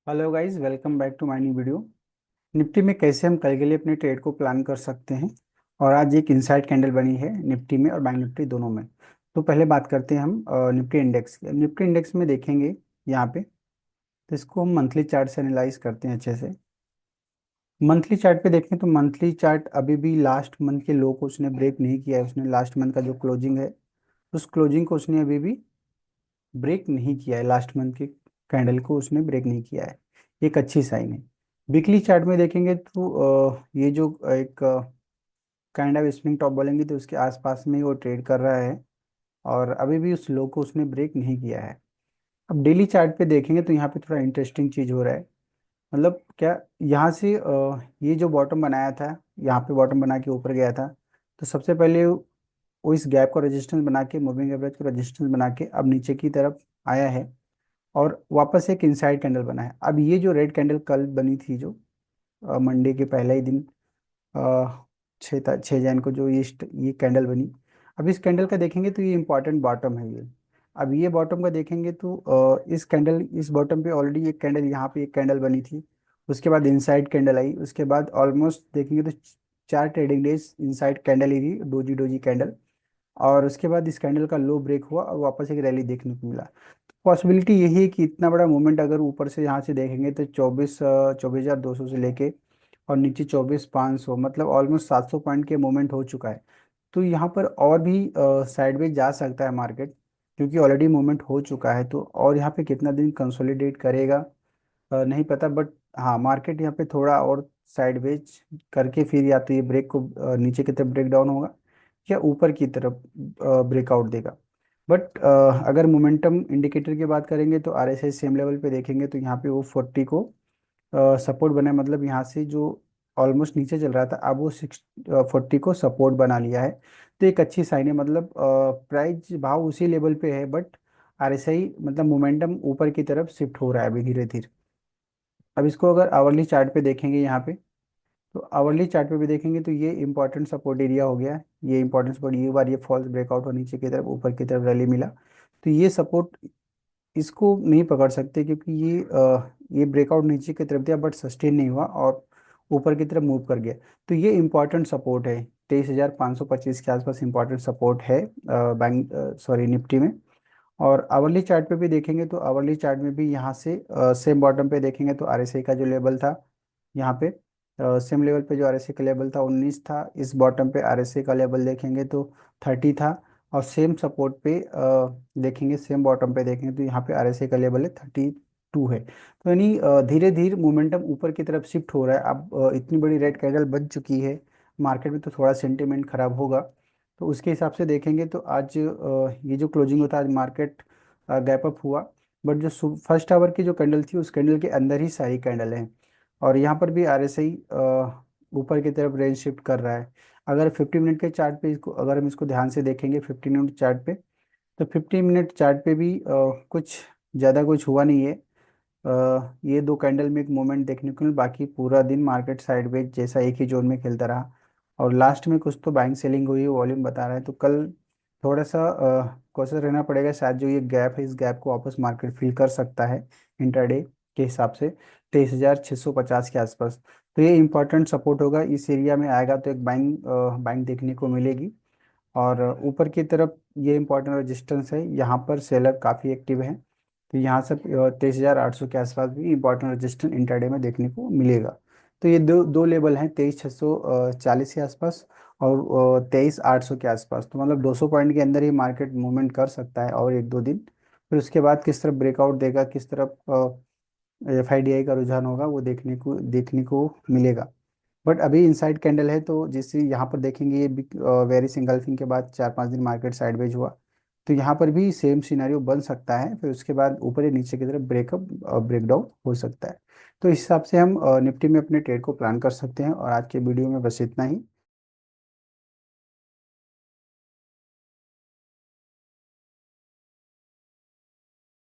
Hello guys, welcome back to my new video. Nifty में कैसे हम कल के लिए अपने ट्रेड को प्लान कर सकते हैं। और आज एक इनसाइड कैंडल बनी है निफ्टी में और बैंक निफ्टी दोनों में। तो पहले बात करते हैं हम निफ्टी इंडेक्स की। निफ्टी इंडेक्स में देखेंगे यहाँ पे, तो इसको हम मंथली चार्ट से एनालाइज करते हैं अच्छे से। मंथली चार्ट पे देखें तो मंथली चार्ट अभी भी लास्ट मंथ के लो को उसने ब्रेक नहीं किया है। उसने लास्ट मंथ का जो क्लोजिंग है, उस क्लोजिंग को उसने अभी भी ब्रेक नहीं किया है। लास्ट मंथ के कैंडल को उसने ब्रेक नहीं किया है, एक अच्छी साइन है। वीकली चार्ट में देखेंगे तो ये जो एक काइंड ऑफ स्प्रिंग टॉप बोलेंगे तो उसके आसपास में ही वो ट्रेड कर रहा है और अभी भी उस लो को उसने ब्रेक नहीं किया है। अब डेली चार्ट पे देखेंगे तो यहाँ पे थोड़ा इंटरेस्टिंग चीज़ हो रहा है। मतलब क्या, यहाँ से ये जो बॉटम बनाया था, यहाँ पे बॉटम बना के ऊपर गया था, तो सबसे पहले वो इस गैप को रेजिस्टेंस बना के, मूविंग एवरेज को रेजिस्टेंस बना के अब नीचे की तरफ आया है और वापस एक इनसाइड कैंडल बना है। अब ये जो रेड कैंडल कल बनी थी, जो मंडे के पहले ही दिन, 6 जैन को जो ये कैंडल बनी। अब इस कैंडल का देखेंगे तो ये इंपॉर्टेंट बॉटम है ये। अब ये बॉटम का देखेंगे तो इस बॉटम पे ऑलरेडी एक कैंडल, यहाँ पे एक कैंडल बनी थी। उसके बाद इनसाइड कैंडल आई, उसके बाद ऑलमोस्ट देखेंगे तो 4 ट्रेडिंग डेज इनसाइड कैंडल ही रही, डोजी डोजी कैंडल। और उसके बाद इस कैंडल का लो ब्रेक हुआ और वापस एक रैली देखने को मिला। पॉसिबिलिटी यही है कि इतना बड़ा मूवमेंट अगर ऊपर से यहाँ से देखेंगे तो 24,200 से लेके और नीचे 24,500, मतलब ऑलमोस्ट 700 पॉइंट के मूवमेंट हो चुका है। तो यहाँ पर और भी साइडवेज जा सकता है मार्केट, क्योंकि ऑलरेडी मूवमेंट हो चुका है। तो और यहाँ पे कितना दिन कंसोलिडेट करेगा नहीं पता, बट हाँ, मार्केट यहाँ पे थोड़ा और साइडवेज करके फिर या तो ये ब्रेक को नीचे की तरफ ब्रेक डाउन होगा या ऊपर की तरफ ब्रेकआउट देगा। बट अगर मोमेंटम इंडिकेटर की बात करेंगे तो RSI सेम लेवल पे देखेंगे तो यहाँ पे वो 40 को सपोर्ट बना है। मतलब यहाँ से जो ऑलमोस्ट नीचे चल रहा था, अब वो 40 को सपोर्ट बना लिया है। तो एक अच्छी साइन है। मतलब प्राइस भाव उसी लेवल पे है, बट RSI मतलब मोमेंटम ऊपर की तरफ शिफ्ट हो रहा है अभी धीरे धीरे। अब इसको अगर आवरली चार्ट पे देखेंगे यहाँ पे, तो आवरली चार्ट पे भी देखेंगे तो ये इंपॉर्टेंट सपोर्ट एरिया हो गया है। ये इंपॉर्टेंट सपोर्ट, ये बार ये फॉल्स ब्रेकआउट हो नीचे की तरफ, ऊपर की तरफ रैली मिला। तो ये सपोर्ट इसको नहीं पकड़ सकते, क्योंकि ये ब्रेकआउट नीचे की तरफ दिया बट सस्टेन नहीं हुआ और ऊपर की तरफ मूव कर गया। तो ये इंपॉर्टेंट सपोर्ट है, 23,525 के आसपास इंपॉर्टेंट सपोर्ट है बैंक सॉरी निफ्टी में। और आवरली चार्ट पे भी देखेंगे तो आवरली चार्ट में भी यहाँ से सेम बॉटम पे देखेंगे तो RSI का जो लेवल था यहाँ पे, सेम लेवल पे जो RSI का लेवल था 19 था। इस बॉटम पे RSI का लेवल देखेंगे तो 30 था। और सेम सपोर्ट पे देखेंगे, सेम बॉटम पे देखेंगे तो यहाँ पे RSI का लेवल है 32 है। तो यानी धीरे धीरे मोमेंटम ऊपर की तरफ शिफ्ट हो रहा है। अब इतनी बड़ी रेड कैंडल बन चुकी है मार्केट में, तो थोड़ा सेंटिमेंट खराब होगा। तो उसके हिसाब से देखेंगे तो आज ये जो क्लोजिंग होता है, आज मार्केट गैप अप हुआ। बट जो फर्स्ट आवर की जो कैंडल थी, उस कैंडल के अंदर ही सारी कैंडल है। और यहाँ पर भी RSI ऊपर की तरफ रेंज शिफ्ट कर रहा है। अगर 50 मिनट के चार्ट पे इसको, अगर हम इसको ध्यान से देखेंगे 15 मिनट चार्ट पे, तो 15 मिनट चार्ट पे भी कुछ ज़्यादा कुछ हुआ नहीं है। ये दो कैंडल में एक मोमेंट देखने को मिला, बाकी पूरा दिन मार्केट साइडवेज जैसा एक ही जोन में खेलता रहा। और लास्ट में कुछ तो बाइंग सेलिंग हुई, वॉल्यूम बता रहा है। तो कल थोड़ा सा कॉशियस रहना पड़ेगा। शायद जो ये गैप है, इस गैप को वापस मार्केट फिल कर सकता है इंट्राडे के हिसाब से 23,650 के आसपास। तो ये इंपॉर्टेंट सपोर्ट होगा, इस एरिया में आएगा तो एक बाइंग बाइंग देखने को मिलेगी। और ऊपर की तरफ ये इंपॉर्टेंट रेजिस्टेंस है, यहाँ पर सेलर काफ़ी एक्टिव है। तो यहाँ से 23,800 के आसपास भी इंपॉर्टेंट रेजिस्टेंस इंट्राडे में देखने को मिलेगा। तो ये दो दो लेवल हैं, 23,640 के आसपास और 23,800 के आसपास। तो मतलब 200 पॉइंट के अंदर ही मार्केट मूवमेंट कर सकता है और एक दो दिन। फिर उसके बाद किस तरफ ब्रेकआउट देगा, किस तरफ FIDI का रुझान होगा, वो देखने को मिलेगा। बट अभी इनसाइड कैंडल है, तो जिससे यहाँ पर देखेंगे ये वेरी सिंगल्फिंग के बाद 4 5 दिन मार्केट साइडवेज हुआ। तो यहाँ पर भी सेम सिनेरियो बन सकता है, फिर उसके बाद ऊपर या नीचे की तरफ ब्रेकअप ब्रेकडाउन हो सकता है। तो इस हिसाब से हम निफ्टी में अपने ट्रेड को प्लान कर सकते हैं। और आज के वीडियो में बस इतना ही।